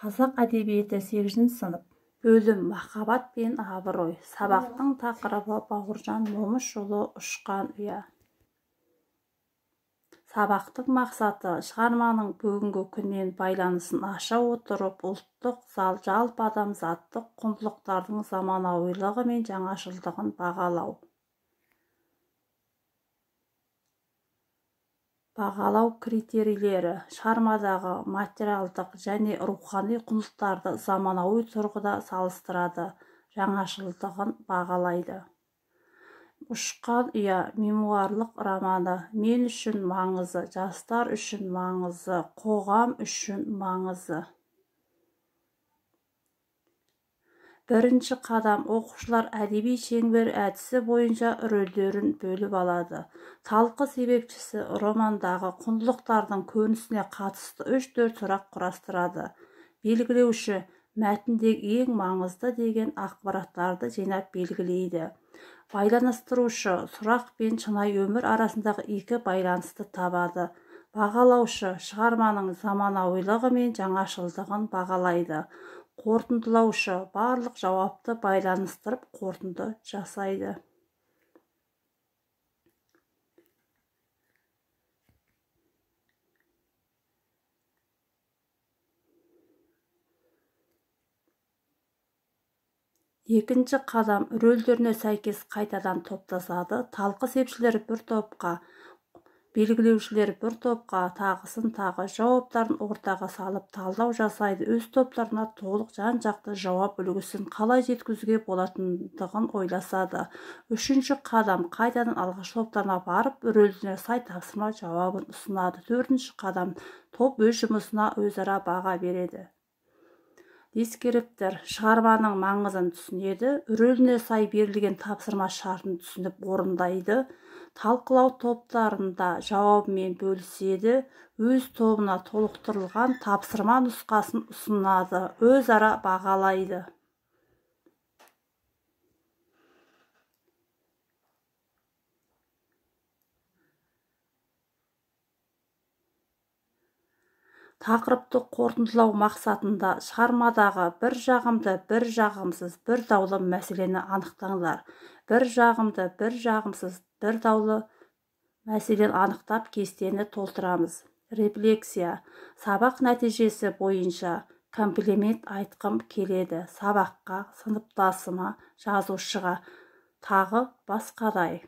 Қазақ әдебиеті 8 сынып. Бөлім махаббат пен абырой. Сабақтың тақырыбы Бауыржан Момышұлы ұшқан ұя. Сабақтың мақсаты шығарманың бүгінгі күнмен байланысын аша отырып, ұлттық жалпы адамзаттық құндылықтардың заманауилығы мен жаңашылдығын бағалау. Бағалау критерийлері шығармадағы материалдық және рухани құндылықтарды заманауи тұрғыда салыстырады, жаңашылдығын бағалайды. Ұшқан ұя мемуарлық романы мен үшін маңызы, жастар үшін маңызы, қоғам үшін маңызы. Бірінші қадам оқушылар әдеби шеңбер әдісі бойынша рөлдерін бөліп алады. Талқы себепшісі романдағы құндылықтардың көрінісіне қатысты 3-4 сұрақ құрастырады. Белгілеуші мәтіндегі ең маңызды деген ақпараттарды жинап белгілейді. Байланыстырушы сұрақ пен шынайы өмір арасындағы екі байланысты табады. Бағалаушы шығарманың заманауилығы мен жаңашылдығын бағалайды. Қорытындылаушы барлық жауапты байланыстырып қорытынды жасайды. Екінші қадам рөлдеріне сәйкес қайтадан топтасады. Талқы себепшілері бір топқа, белгілеушілер бір топқа, тағысын тағы жауаптарын ортаға салып талдау жасайды. Өз топтарына толық жан-жақты жауап үлгісін қалай жеткізуге болатындығын ойласады. Үшінші қадам қайтадан алғашқы топтарына барып, рөліне сай тапсырма жауабын ұсынады. Төртінші қадам топ өз жұмысына өзара баға береді. Дескриптор шығарманың маңызын түсінеді, рөліне сай берілген тапсырма шартын түсініп орындайды. Талқылау топтарында жауабымен бөліседі, өз тобына толықтырылған тапсырма нұсқасын ұсынады, өзара бағалайды. Тақырыпты қорытындылау мақсатында шығармадағы бір жағымды, бір жағымсыз, бір даулы мәселені анықтаңдар. Бір жағымды, бір жағымсыз, бір даулы мәселені анықтап кестені толтырамыз. Рефлексия. Сабақ нәтижесі бойынша комплимент айтқым келеді. Сабаққа, сыныптасыма, жазушыға, тағы басқадай.